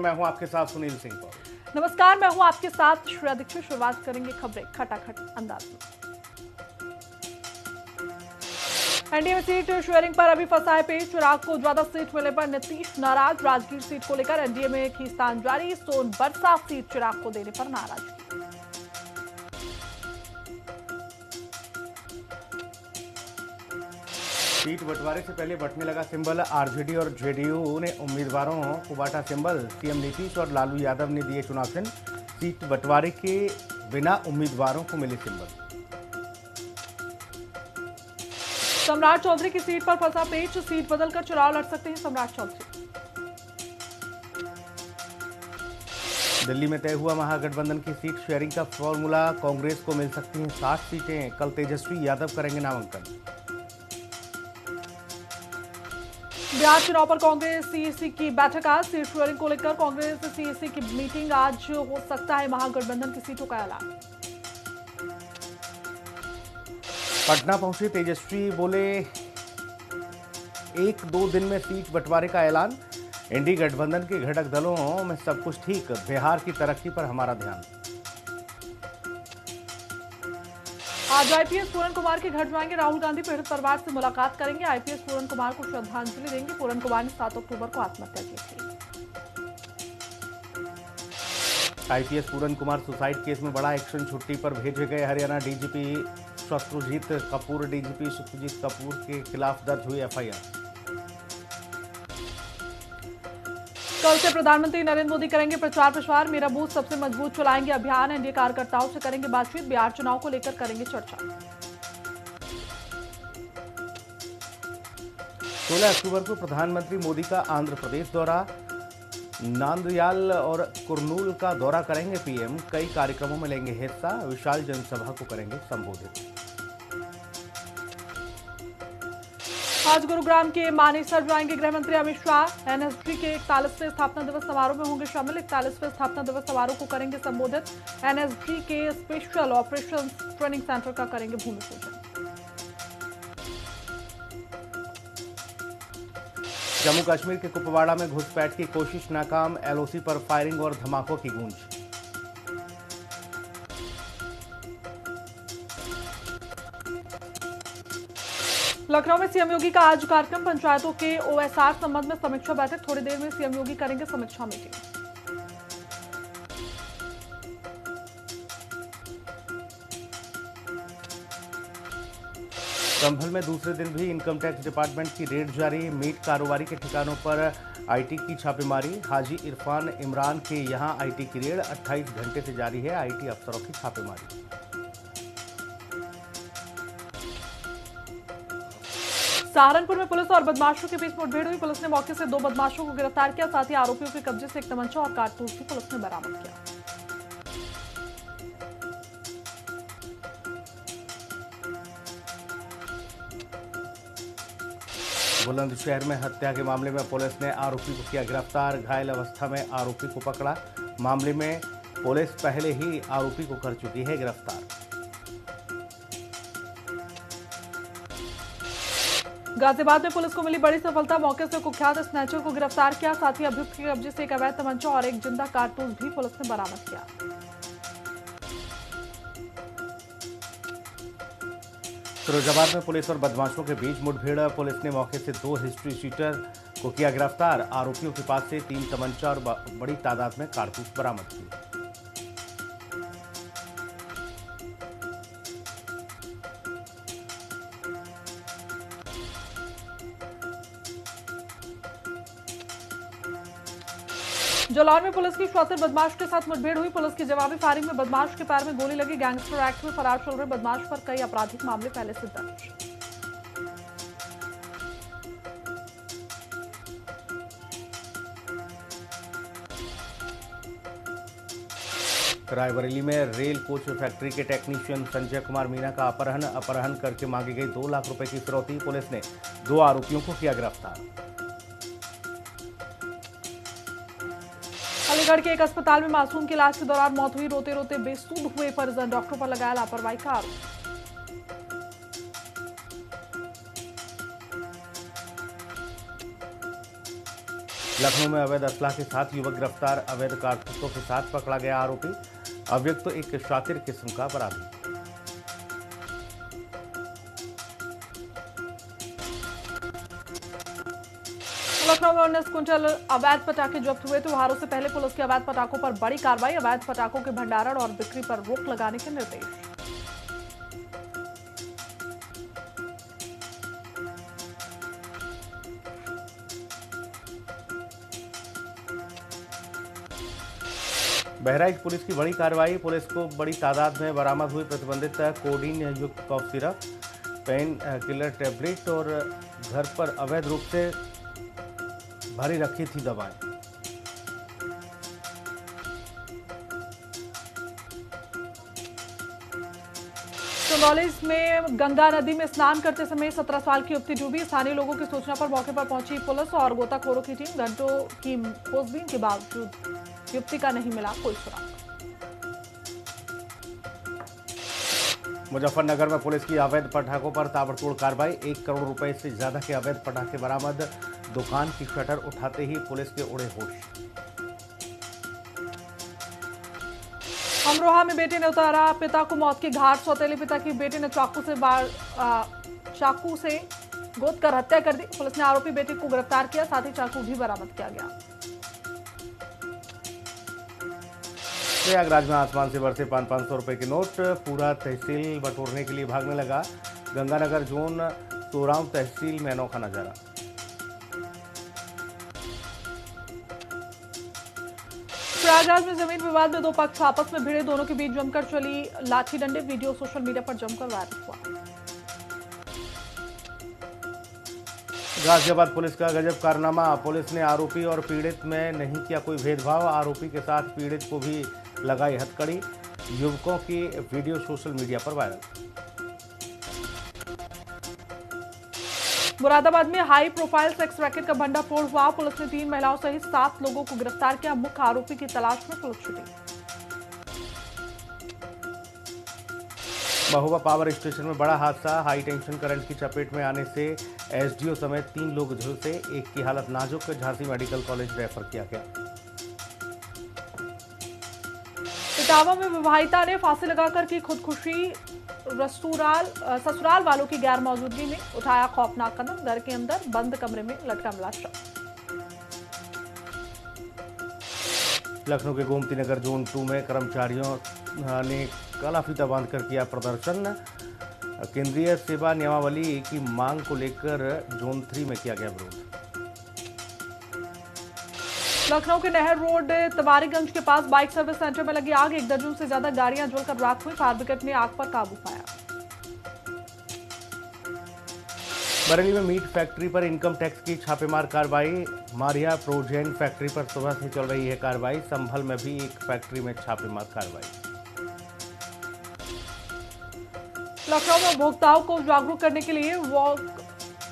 मैं हूं आपके साथ सुनील सिंह पौल। नमस्कार, मैं हूं आपके साथ श्रेया दीक्षित। शुरुआत करेंगे खबरें खटाखट अंदाज में। एनडीए में सीट शेयरिंग पर अभी फंसा है पेच। चिराग को ज्यादा सीट मिलने पर नीतीश नाराज। राजगीर सीट को लेकर एनडीए में खींचतान जारी। सोनबरसा सीट चिराग को देने पर नाराजगी। सीट बंटवारे से पहले बंटने लगा सिंबल। आरजेडी और जेडीयू ने उम्मीदवारों को बांटा सिंबल। सीएम नीतीश और लालू यादव ने दिए चुनाव चिन्ह। सीट बंटवारे के बिना उम्मीदवारों को मिले सिंबल। सम्राट चौधरी की सीट पर फंसा पेच। सीट बदलकर चुनाव लड़ सकते हैं सम्राट चौधरी। दिल्ली में तय हुआ महागठबंधन की सीट शेयरिंग का फॉर्मूला। कांग्रेस को मिल सकती हैं 60 सीटें। कल तेजस्वी यादव करेंगे नामांकन। बिहार चुनाव पर कांग्रेस सीईसी की बैठक आज। सीट शेयरिंग को लेकर कांग्रेस सीईसी की मीटिंग आज। हो सकता है महागठबंधन की सीटों का ऐलान। पटना पहुंचे तेजस्वी, बोले 1-2 दिन में सीट बंटवारे का ऐलान। इंडी गठबंधन के घटक दलों में सब कुछ ठीक, बिहार की तरक्की पर हमारा ध्यान। आज आईपीएस पूरन कुमार के घर जाएंगे राहुल गांधी। पीड़ित परिवार से मुलाकात करेंगे। आईपीएस पूरन कुमार को श्रद्धांजलि देंगे। पूरन कुमार ने 7 अक्टूबर को आत्महत्या की थी। आईपीएस पूरन कुमार सुसाइड केस में बड़ा एक्शन। छुट्टी पर भेजे गए हरियाणा डीजीपी शत्रुजीत कपूर। डीजीपी शत्रुजीत कपूर के खिलाफ दर्ज हुई एफआईआर। कल से प्रधानमंत्री नरेंद्र मोदी करेंगे प्रचार प्रसार। मेरा बूथ सबसे मजबूत चलाएंगे अभियान। एनडीए कार्यकर्ताओं से करेंगे बातचीत। बिहार चुनाव को लेकर करेंगे चर्चा। 16 अक्टूबर को प्रधानमंत्री मोदी का आंध्र प्रदेश दौरा। नांदयाल और कुरनूल का दौरा करेंगे पीएम। कई कार्यक्रमों में लेंगे हिस्सा। विशाल जनसभा को करेंगे संबोधित। आज गुरुग्राम के मानेसर जाएंगे गृह मंत्री अमित शाह। एनएसजी के 41वें स्थापना दिवस समारोह में होंगे शामिल। 41वें स्थापना दिवस समारोह को करेंगे संबोधित। एनएसजी के स्पेशल ऑपरेशन ट्रेनिंग सेंटर का करेंगे भूमि पूजन। जम्मू कश्मीर के कुपवाड़ा में घुसपैठ की कोशिश नाकाम। एलओसी पर फायरिंग और धमाकों की गूंज। लखनऊ में सीएम योगी का आज कार्यक्रम। पंचायतों के ओएसआर संबंध में समीक्षा बैठक। थोड़ी देर में सीएम योगी करेंगे समीक्षा मीटिंग। संभल में दूसरे दिन भी इनकम टैक्स डिपार्टमेंट की रेड जारी। मीट कारोबारी के ठिकानों पर आईटी की छापेमारी। हाजी इरफान इमरान के यहां आईटी की रेड। 28 घंटे से जारी है आईटी अफसरों की छापेमारी। सहारनपुर में पुलिस और बदमाशों के बीच मुठभेड़ हुई। पुलिस ने मौके से 2 बदमाशों को गिरफ्तार किया। साथ ही आरोपियों के कब्जे से एक तमंचा और कारतूस भी पुलिस ने बरामद किया। बुलंदशहर में हत्या के मामले में पुलिस ने आरोपी को किया गिरफ्तार। घायल अवस्था में आरोपी को पकड़ा। मामले में पुलिस पहले ही आरोपी को कर चुकी है गिरफ्तार। गाजियाबाद में पुलिस को मिली बड़ी सफलता। मौके से कुख्यात स्नैचर को गिरफ्तार किया। साथ ही अभियुक्त के कब्जे से एक अवैध तमंचा और एक जिंदा कारतूस भी पुलिस ने बरामद किया। फिरोजाबाद में पुलिस और बदमाशों के बीच मुठभेड़। पुलिस ने मौके से 2 हिस्ट्री शीटर को किया गिरफ्तार। आरोपियों के पास से 3 तमंचा और बड़ी तादाद में कारतूस बरामद किए। जालौर में पुलिस की शातिर बदमाश के साथ मुठभेड़ हुई। पुलिस की जवाबी फायरिंग में बदमाश के पैर में गोली लगी। गैंगस्टर एक्ट में फरार चल रहे बदमाश पर कई आपराधिक मामले पहले से दर्ज। रायबरेली में रेल कोच फैक्ट्री के टेक्नीशियन संजय कुमार मीना का अपहरण करके मांगी गई 2 लाख रुपए की फिरौती। पुलिस ने 2 आरोपियों को किया गिरफ्तार। अलीगढ़ के एक अस्पताल में मासूम की इलाज के दौरान मौत हुई। रोते रोते बेसूध हुए परिजन। डॉक्टर पर लगाया लापरवाही का आरोप। लखनऊ में अवैध असलाह के साथ युवक गिरफ्तार, अवैध कारतूसों के साथ पकड़ा गया आरोपी, अभियुक्त तो एक शातिर किस्म का अपराधी। लखनऊ में 19 क्विंटल अवैध पटाखे जब्त हुए। त्योहारों से पहले पुलिस की अवैध पटाखों पर बड़ी कार्रवाई, अवैध पटाखों के भंडारण और बिक्री पर रोक लगाने के निर्देश। बहराइच पुलिस की बड़ी कार्रवाई, पुलिस को बड़ी तादाद में बरामद हुई प्रतिबंधित कोडीन युक्त cough syrup, painkiller tablet और घर पर अवैध रूप से भरी रखी थी दवाएं। चंदौली में गंगा नदी में स्नान करते समय 17 साल की युवती डूबी। स्थानीय लोगों की सूचना पर मौके पर पहुंची पुलिस और गोताखोरों की टीम। घंटों की खोजबीन के बावजूद युवती का नहीं मिला कोई सुराग। मुजफ्फरनगर में पुलिस की अवैध पटाखों पर ताबड़तोड़ कार्रवाई, 1 करोड़ रुपए से ज्यादा के अवैध पटाखे बरामद। दुकान की शटर उठाते ही पुलिस के उड़े होश। अमरोहा में बेटे ने उतारा पिता को मौत की घाट। सौतेले पिता की बेटे ने चाकू से गोद कर हत्या कर दी। पुलिस ने आरोपी बेटे को गिरफ्तार किया, साथ ही चाकू भी बरामद किया गया। प्रयागराज में आसमान से बरसे 500 रुपए के नोट, पूरा तहसील बटोरने के लिए भागने लगा। गंगानगर जोन सोराव तहसील में अनोखा नजारा। प्रयागराज में जमीन विवाद में 2 पक्ष आपस में भिड़े, दोनों के बीच जमकर चली लाठी डंडे। वीडियो सोशल मीडिया पर जमकर वायरल हुआ। गाजियाबाद पुलिस का गजब कारनामा, पुलिस ने आरोपी और पीड़ित में नहीं किया कोई भेदभाव। आरोपी के साथ पीड़ित को भी लगाई हथकड़ी। युवकों की वीडियो सोशल मीडिया पर वायरल। मुरादाबाद में हाई प्रोफाइल सेक्स रैकेट का भंडाफोड़ हुआ। पुलिस ने 3 महिलाओं सहित 7 लोगों को गिरफ्तार किया। मुख्य आरोपी की तलाश में पुलिस छुटी। महोबा पावर स्टेशन में बड़ा हादसा, हाई टेंशन करंट की चपेट में आने से एसडीओ समेत 3 लोग झुलसे। एक की हालत नाजुक, झांसी मेडिकल कॉलेज रेफर किया गया। इटावा में विवाहिता ने फांसी लगाकर की खुदकुशी। ससुराल वालों की गैर मौजूदगी में उठाया खौफनाक कदम। घर के अंदर बंद कमरे में लटका मिला शव। लखनऊ के गोमती नगर जोन 2 में कर्मचारियों ने काला फीता बांधकर किया प्रदर्शन। केंद्रीय सेवा नियमावली की मांग को लेकर जोन 3 में किया गया विरोध। लखनऊ के नेहरू रोड तवारीगंज के पास बाइक सर्विस सेंटर में लगी आग। 1 दर्जन से ज्यादा गाड़ियां जलकर राख हुई। फायर ब्रिगेड ने आग पर काबू पाया। बरेली में मीट फैक्ट्री पर इनकम टैक्स की छापेमार कार्रवाई। मारिया प्रोजेन फैक्ट्री पर सुबह से चल रही है कार्रवाई। संभल में भी एक फैक्ट्री में छापेमार कार्रवाई। लखनऊ में उपभोक्ताओं को जागरूक करने के लिए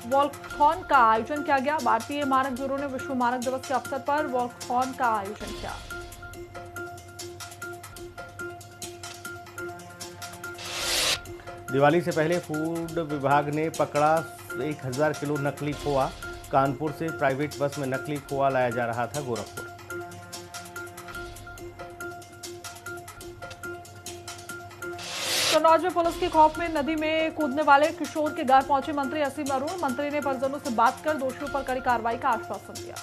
वॉकथॉन का आयोजन किया गया। भारतीय मानक ब्यूरो ने विश्व मानक दिवस के अवसर पर वॉकथॉन का आयोजन किया। दिवाली से पहले फूड विभाग ने पकड़ा 1000 किलो नकली खोआ। कानपुर से प्राइवेट बस में नकली खोआ लाया जा रहा था गोरखपुर। कन्नौज में पुलिस के खौफ में नदी में कूदने वाले किशोर के घर पहुंचे मंत्री असीम अरुण। मंत्री ने परिजनों से बात कर दोषियों पर कड़ी कार्रवाई का आश्वासन दिया।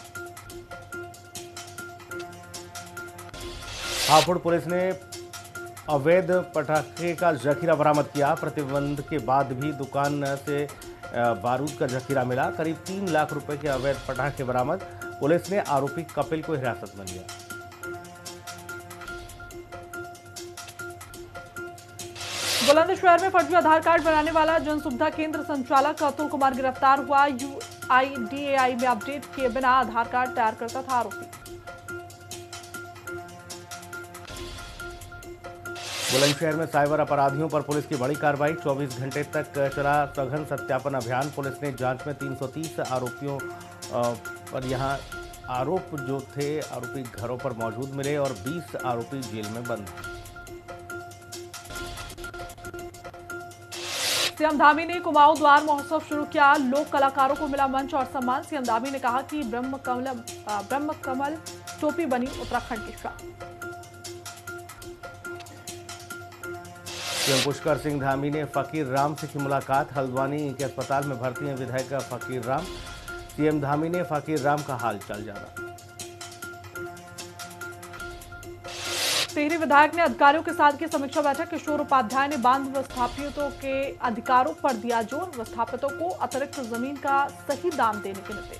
हापुड़ पुलिस ने अवैध पटाखे का जखीरा बरामद किया। प्रतिबंध के बाद भी दुकान से बारूद का जखीरा मिला। करीब 3 लाख रुपए के अवैध पटाखे बरामद। पुलिस ने आरोपी कपिल को हिरासत में लिया। बुलंदशहर में फर्जी आधार कार्ड बनाने वाला जन सुविधा केंद्र संचालक अतुल कुमार गिरफ्तार हुआ। UIDAI में अपडेट किए बिना आधार कार्ड तैयार करता था आरोपी। बुलंदशहर में साइबर अपराधियों पर पुलिस की बड़ी कार्रवाई। 24 घंटे तक चला सघन सत्यापन अभियान। पुलिस ने जांच में 330 आरोपियों पर यहां आरोप जो थे आरोपी घरों पर मौजूद मिले और 20 आरोपी जेल में बंद हैं। सीएम धामी ने कुमाऊं द्वार महोत्सव शुरू किया। लोक कलाकारों को मिला मंच और सम्मान। सीएम धामी ने कहा कि ब्रह्म कमल टोपी बनी उत्तराखंड की शान। सीएम पुष्कर सिंह धामी ने फकीर राम से की मुलाकात। हल्द्वानी के अस्पताल में भर्ती हैं विधायक फकीर राम। सीएम धामी ने फकीर राम का हाल चाल जाना। टिहरी विधायक ने अधिकारियों के साथ की समीक्षा बैठक। किशोर उपाध्याय ने बांध विस्थापितों के अधिकारों पर दिया जोर। विस्थापितों को अतिरिक्त जमीन का सही दाम देने के निर्देश।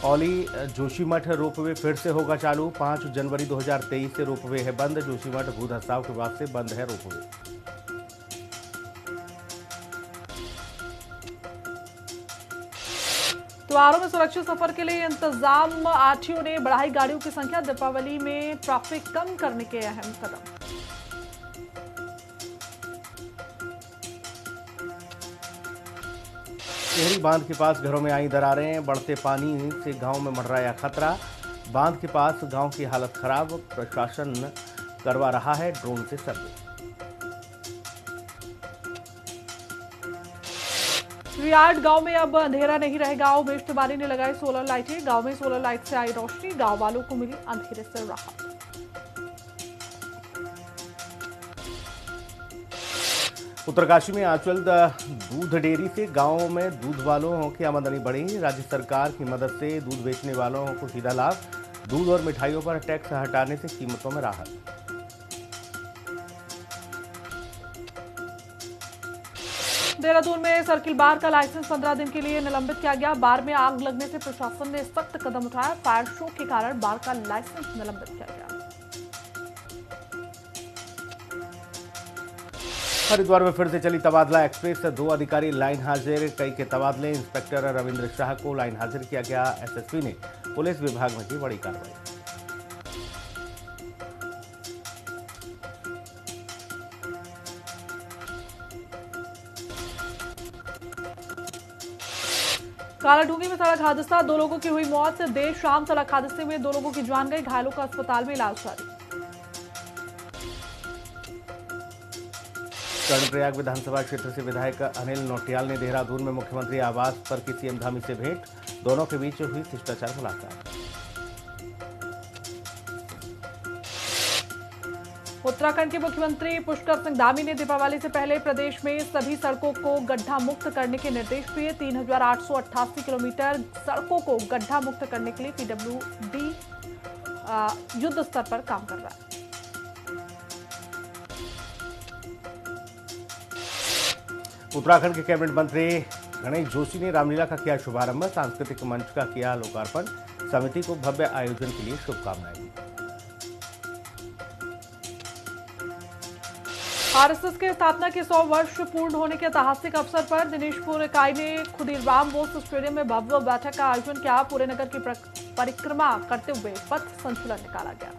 औली जोशीमठ रोपवे फिर से होगा चालू। 5 जनवरी 2023 से रोपवे है बंद। जोशीमठ भू धसाव के बाद से बंद है रोपवे। त्योहारों में सुरक्षित सफर के लिए इंतजाम। आरटीओ ने बढ़ाई गाड़ियों की संख्या। दीपावली में ट्रैफिक कम करने के अहम कदम। टिहरी बांध के पास घरों में आई दरारें। बढ़ते पानी से गांव में मंडराया खतरा। बांध के पास गांव की हालत खराब। प्रशासन करवा रहा है ड्रोन से सर्वे। रियाड गांव में अब अंधेरा नहीं रहेगा। उमेश तिवारी ने लगाई सोलर लाइटें। गांव में सोलर लाइट से आई रोशनी। गांव वालों को मिली अंधेरे से राहत। उत्तरकाशी में आंचल दूध डेयरी से गांव में दूध वालों की आमदनी बढ़ी। राज्य सरकार की मदद से दूध बेचने वालों को सीधा लाभ। दूध और मिठाइयों पर टैक्स हटाने से कीमतों में राहत। देहरादून में सर्किल बार का लाइसेंस 15 दिन के लिए निलंबित किया गया। बार में आग लगने से प्रशासन ने सख्त कदम उठाया। फायर शो के कारण बार का लाइसेंस निलंबित किया गया। हरिद्वार में फिर से चली तबादला एक्सप्रेस। 2 अधिकारी लाइन हाजिर। कई के तबादले। इंस्पेक्टर रविंद्र शाह को लाइन हाजिर किया गया। एसएसपी ने पुलिस विभाग में की बड़ी कार्रवाई। कालाढूंगी में सड़क हादसा। 2 लोगों की हुई मौत। देर शाम सड़क हादसे में 2 लोगों की जान गई। घायलों का अस्पताल में इलाज जारी। कर्णप्रयाग विधानसभा क्षेत्र से विधायक अनिल नौटियाल ने देहरादून में मुख्यमंत्री आवास पर की सीएम धामी से भेंट। दोनों के बीच हुई शिष्टाचार मुलाकात। उत्तराखंड के मुख्यमंत्री पुष्कर सिंह धामी ने दीपावली से पहले प्रदेश में सभी सड़कों को गड्ढा मुक्त करने के निर्देश दिए। 3888 किलोमीटर सड़कों को गड्ढा मुक्त करने के लिए पीडब्ल्यूडी युद्ध स्तर पर काम कर रहा है। उत्तराखंड के कैबिनेट मंत्री गणेश जोशी ने रामलीला का किया शुभारंभ। सांस्कृतिक मंच का किया लोकार्पण। समिति को भव्य आयोजन के लिए शुभकामनाएं दी। आरएसएस के स्थापना के 100 वर्ष पूर्ण होने के ऐतिहासिक अवसर पर दिनेशपुर इकाई ने खुदीराम बोस स्टेडियम में भव्य बैठक का आयोजन किया। पूरे नगर की परिक्रमा करते हुए पथ संचलन निकाला गया।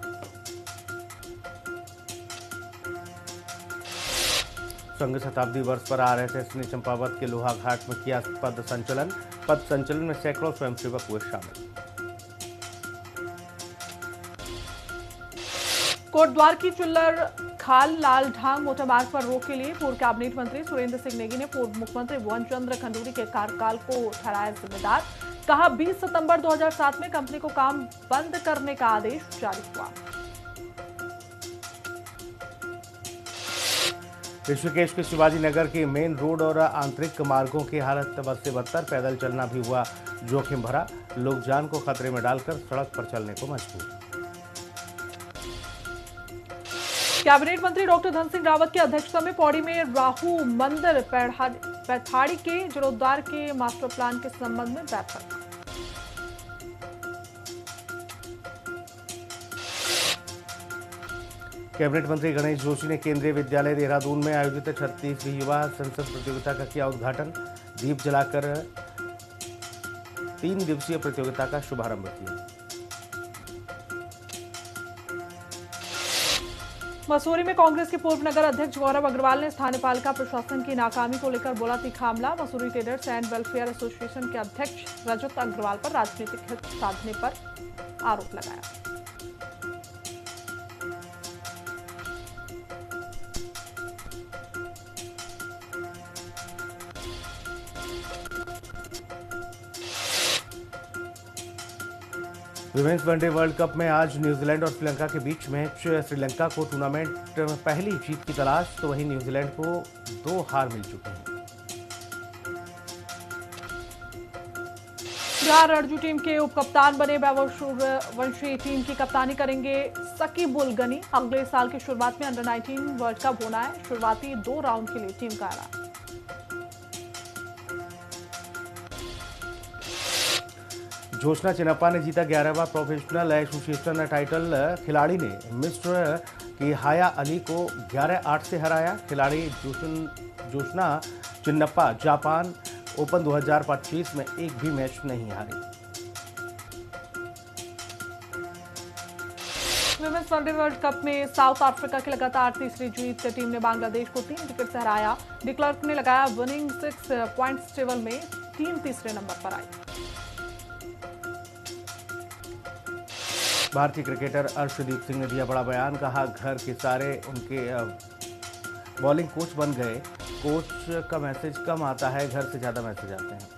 संघ शताब्दी वर्ष पर आरएसएस ने चंपावत के लोहा घाट में किया पद संचलन। पद संचलन में सैकड़ों स्वयंसेवक हुए शामिल। कोटद्वार की चुल्लर खाल लालढांग मोटरमार्ग पर रोक के लिए पूर्व कैबिनेट मंत्री सुरेंद्र सिंह नेगी ने पूर्व मुख्यमंत्री भुवन चंद्र खंडूरी के कार्यकाल को ठहराया जिम्मेदार। कहा 20 सितंबर 2007 में कंपनी को काम बंद करने का आदेश जारी हुआ। ऋषिकेश के शिवाजी नगर के मेन रोड और आंतरिक मार्गों की हालत बद से बदतर। पैदल चलना भी हुआ जोखिम भरा। लोग जान को खतरे में डालकर सड़क पर चलने को मजबूर। कैबिनेट मंत्री डॉक्टर धन सिंह रावत की अध्यक्षता में पौड़ी में राहु मंदिर पैठाड़ी के जीर्णोद्धार के मास्टर प्लान के संबंध में बैठक। कैबिनेट मंत्री गणेश जोशी ने केंद्रीय विद्यालय देहरादून में आयोजित 36वीं युवा संसद प्रतियोगिता का किया उद्घाटन। दीप जलाकर 3 दिवसीय प्रतियोगिता का शुभारंभ किया। मसूरी में कांग्रेस के पूर्व नगर अध्यक्ष गौरव अग्रवाल ने स्थानीय पालिका प्रशासन की नाकामी को लेकर बोला तीखा हमला। Mussoorie traders and welfare association के अध्यक्ष रजत अग्रवाल पर राजनीतिक हित साधने पर आरोप लगाया। विमेंस वनडे वर्ल्ड कप में आज न्यूजीलैंड और श्रीलंका के बीच मैच। श्रीलंका को टूर्नामेंट में पहली जीत की तलाश, तो वहीं न्यूजीलैंड को 2 हार मिल चुके हैं। बिहार रणजी टीम के उपकप्तान बने वैभव सूर्यवंशी टीम की कप्तानी करेंगे सकीब उल गनी। अगले साल की शुरुआत में अंडर 19 वर्ल्ड कप होना है। शुरुआती 2 राउंड के लिए टीम का ऐलान। जोशना चिनप्पा ने जीता 11वां प्रोफेशनल एसोसिएशन टाइटल। खिलाड़ी ने मिस्र की हाया अली को 11-8 से हराया। खिलाड़ी जोशना चिनप्पा जापान ओपन 2025 में एक भी मैच नहीं हारी। विमेंस वनडे वर्ल्ड कप में साउथ अफ्रीका की लगातार तीसरी जीत। टीम ने बांग्लादेश को 3 विकेट से हराया। डिक्लर्क ने लगाया विनिंग 6 पॉइंट्स टेबल में टीम तीसरे नंबर पर आई। भारतीय क्रिकेटर अर्शदीप सिंह ने दिया बड़ा बयान। कहा घर के सारे उनके बॉलिंग कोच बन गए। कोच का मैसेज कम आता है, घर से ज्यादा मैसेज आते हैं।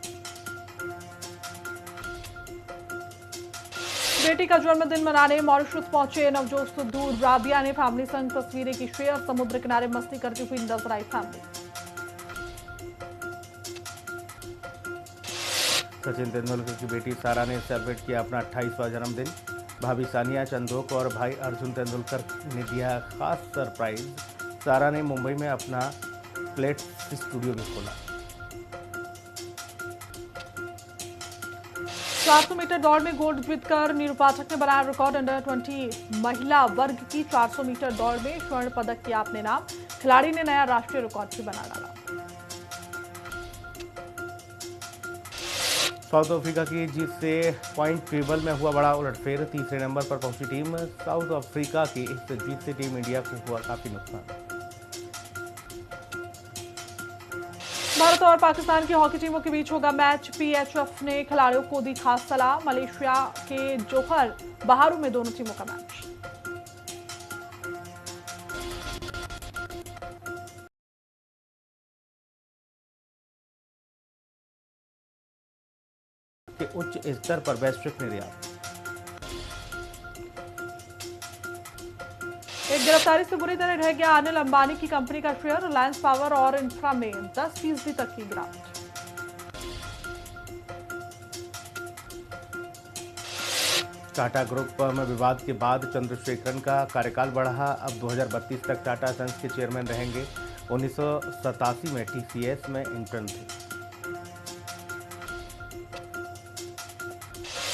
बेटी का जन्मदिन मनाने मॉरिशस पहुंचे नवजोत सिद्धू। राबिया ने फैमिली संग तस्वीरें की शेयर। समुद्र किनारे मस्ती करती हुई नजर आई फैमिली। सचिन तेंदुलकर की बेटी सारा ने सेलिब्रेट किया अपना 28वां जन्मदिन। भाभी सानिया चंदोक और भाई अर्जुन तेंदुलकर ने दिया खास सरप्राइज। सारा ने मुंबई में अपना प्लेट स्टूडियो भी खोला। 400 मीटर दौड़ में गोल्ड जीतकर नीरू पाठक ने बनाया रिकॉर्ड। अंडर 20 महिला वर्ग की 400 मीटर दौड़ में स्वर्ण पदक किया अपने नाम। खिलाड़ी ने नया राष्ट्रीय रिकॉर्ड भी बना डाला। साउथ अफ्रीका की जीत से पॉइंट टेबल में हुआ बड़ा उलटफेर। तीसरे नंबर पर पहुंची टीम। साउथ अफ्रीका की इस जीत से टीम इंडिया को हुआ काफी नुकसान। भारत और पाकिस्तान की हॉकी टीमों के बीच होगा मैच। पीएचएफ ने खिलाड़ियों को दी खास सलाह। मलेशिया के जोहर बहारू में दोनों टीमों का मैच। के उच्च स्तर पर वैश्विक निर्यात। एक गिरफ्तारी से बुरी तरह ढह गया अनिल अंबानी की कंपनी का शेयर। रिलायंस पावर और इंफ्रा में 10% तक की गिरावट। टाटा ग्रुप में विवाद के बाद चंद्रशेखरन का कार्यकाल बढ़ा। अब 2032 तक टाटा सन्स के चेयरमैन रहेंगे। 1987 में टीसीएस में इंटर्न थे।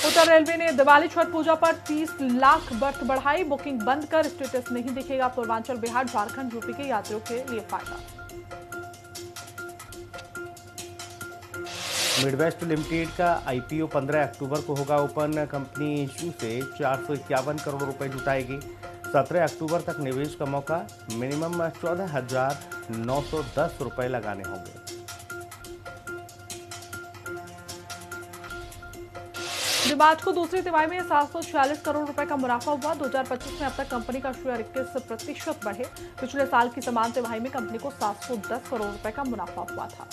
उत्तर रेलवे ने दिवाली छठ पूजा पर 30 लाख बर्थ बढ़ाई। बुकिंग बंद कर स्टेटस नहीं दिखेगा। पूर्वांचल, बिहार, झारखंड, यूपी के यात्रियों के लिए फायदा। मिडवेस्ट लिमिटेड का आईपीओ 15 अक्टूबर को होगा ओपन। कंपनी इशू से 451 करोड़ रुपए जुटाएगी। 17 अक्टूबर तक निवेश का मौका। मिनिमम 14,910 रुपए लगाने होंगे। मार्च को दूसरी तिमाही में 746 करोड़ रुपए का मुनाफा हुआ। 2025 में अब तक कंपनी का शेयर 21% बढ़े। पिछले साल की समान तिमाही में कंपनी को 710 करोड़ रुपए का मुनाफा हुआ था।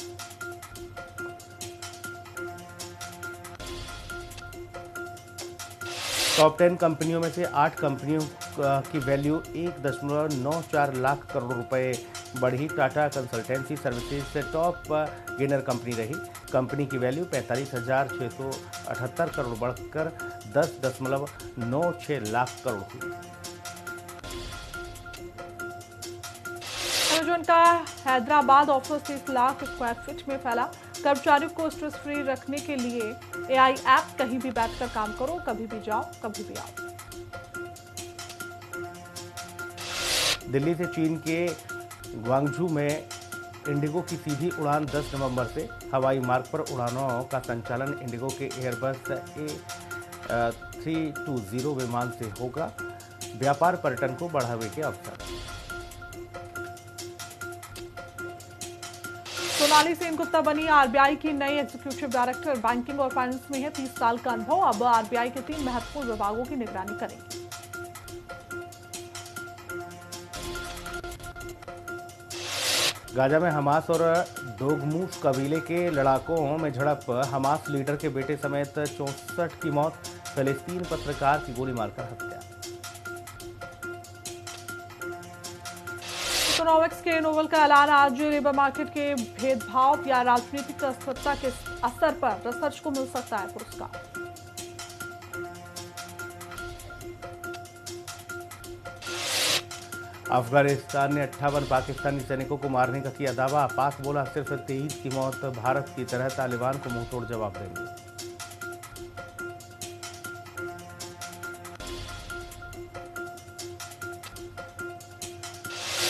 टॉप 10 कंपनियों में से 8 कंपनियों की वैल्यू 1.94 लाख करोड़ रुपए बढ़ी। टाटा कंसल्टेंसी सर्विसेज से टॉप गेनर कंपनी रही। कंपनी की वैल्यू 45,678 करोड़ बढ़कर 10.96 लाख करोड़ हुई। अमेजन का Hyderabad office 30 lakh square feet में फैला। कर्मचारियों को स्ट्रेस फ्री रखने के लिए एआई ऐप। कहीं भी बैठकर काम करो, कभी भी जाओ, कभी भी आओ। दिल्ली से चीन के ग्वांगझू में इंडिगो की सीधी उड़ान 10 नवंबर से। हवाई मार्ग पर उड़ानों का संचालन इंडिगो के एयरबस A320 विमान से होगा। व्यापार पर्यटन को बढ़ावे के अवसर। सोनाली सेनगुप्ता बनी आरबीआई की नई एग्जीक्यूटिव डायरेक्टर। बैंकिंग और फाइनेंस में है 30 साल का अनुभव। अब आरबीआई के 3 महत्वपूर्ण विभागों की निगरानी करेंगी। गाजा में हमास और डोगमूस कबीले के लड़ाकों में झड़प। हमास लीडर के बेटे समेत 64 की मौत। फिलिस्तीन पत्रकार की गोली मारकर हत्या। इकोनॉमिक्स के नोबेल का ऐलान। आज लेबर मार्केट के भेदभाव या राजनीतिक अस्थिरता के असर पर रिसर्च को मिल सकता है पुरस्कार। अफगानिस्तान ने 58 पाकिस्तानी सैनिकों को मारने का किया दावा। पाक बोला सिर्फ 23 की मौत भारत की तरह तालिबान को मुंहतोड़ जवाब देंगे।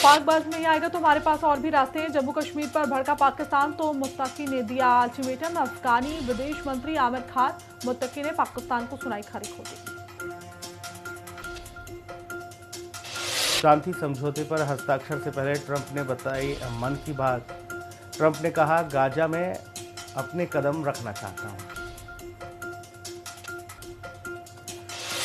पाक बाज नहीं आएगा तो हमारे पास और भी रास्ते हैं। जम्मू कश्मीर पर भड़का पाकिस्तान तो मुत्तकी ने दिया अल्टीमेटम। अफगानी विदेश मंत्री आमिर खान मुत्तकी ने पाकिस्तान को सुनाई खरी खोटी। शांति समझौते पर हस्ताक्षर से पहले ट्रंप ने बताई मन की बात। ट्रंप ने कहा गाजा में अपने कदम रखना चाहता हूं।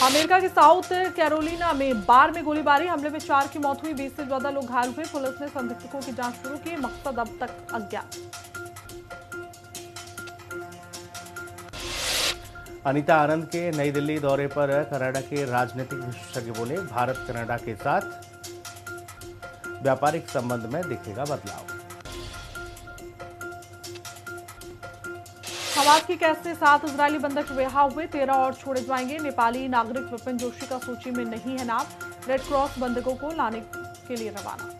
अमेरिका के साउथ कैरोलिना में बार में गोलीबारी। हमले में 4 की मौत हुई, 20 से ज्यादा लोग घायल हुए। पुलिस ने संदिग्धों की जांच शुरू की, मकसद अब तक अज्ञात। अनीता आनंद के नई दिल्ली दौरे पर कनाडा के राजनीतिक विशेषज्ञ बोले भारत कनाडा के साथ व्यापारिक संबंध में दिखेगा बदलाव। हमास की कैद से 7 इजरायली बंधक रिहा हुए, 13 और छोड़े जाएंगे। नेपाली नागरिक विपिन जोशी का सूची में नहीं है नाम। रेड क्रॉस बंधकों को लाने के लिए रवाना।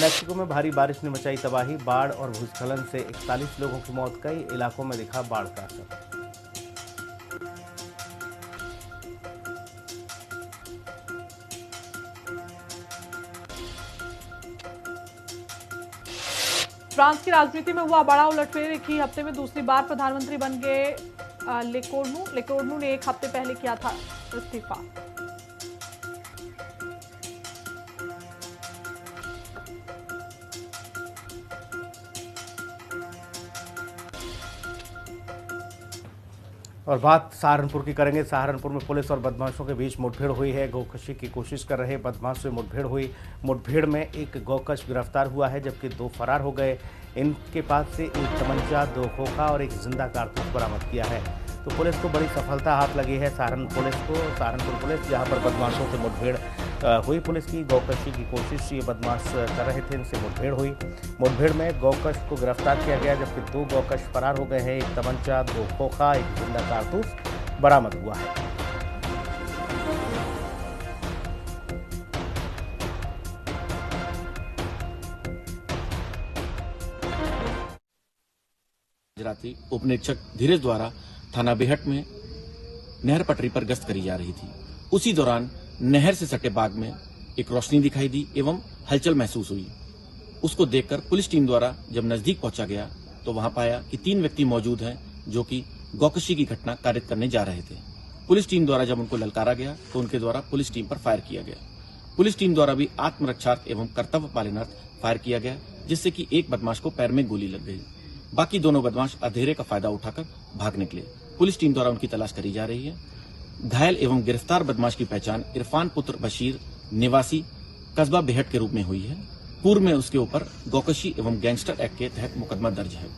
मैक्सिको में भारी बारिश ने मचाई तबाही। बाढ़ और भूस्खलन से 41 लोगों की मौत। कई इलाकों में दिखा बाढ़ का असर। फ्रांस की राजनीति में हुआ बड़ा उलटफेर। एक ही हफ्ते में दूसरी बार प्रधानमंत्री बन गए लेकोर्नू ने 1 हफ्ते पहले किया था इस्तीफा। और बात सहारनपुर की करेंगे। सहारनपुर में पुलिस और बदमाशों के बीच मुठभेड़ हुई है। गोकशी की कोशिश कर रहे बदमाशों से मुठभेड़ हुई। मुठभेड़ में एक गौकश गिरफ्तार हुआ है जबकि 2 फरार हो गए। इनके पास से एक तमंचा, 2 खोखा और एक जिंदा कारतूस बरामद किया है। तो पुलिस को बड़ी सफलता हाथ लगी है सहारनपुर पुलिस, जहां पर बदमाशों से मुठभेड़ हुई। पुलिस की गौकशी की कोशिश ये बदमाश कर रहे थे, इनसे मुठभेड़ हुई। मुठभेड़ में गौकश को गिरफ्तार किया गया जबकि 2 गौकश फरार हो गए हैं। एक तमंचा, 2 खोखा, एक जिंदा कारतूस बरामद हुआ है। गुजराती उप निरीक्षक धीरज द्वारा थाना बेहट में नहर पटरी पर गश्त करी जा रही थी। उसी दौरान नहर से सटे बाग में एक रोशनी दिखाई दी एवं हलचल महसूस हुई। उसको देखकर पुलिस टीम द्वारा जब नजदीक पहुंचा गया तो वहां पाया कि 3 व्यक्ति मौजूद हैं जो कि गौकशी की घटना कारित करने जा रहे थे। पुलिस टीम द्वारा जब उनको ललकारा गया तो उनके द्वारा पुलिस टीम पर फायर किया गया। पुलिस टीम द्वारा भी आत्मरक्षार्थ एवं कर्तव्य पालनार्थ फायर किया गया, जिससे कि एक बदमाश को पैर में गोली लग गई। बाकी दोनों बदमाश अंधेरे का फायदा उठाकर भाग निकले। पुलिस टीम द्वारा उनकी तलाश करी जा रही है। घायल एवं गिरफ्तार बदमाश की पहचान इरफान पुत्र बशीर निवासी कस्बा बेहट के रूप में हुई है। पूर्व में उसके ऊपर गौकशी एवं गैंगस्टर एक्ट के तहत मुकदमा दर्ज है।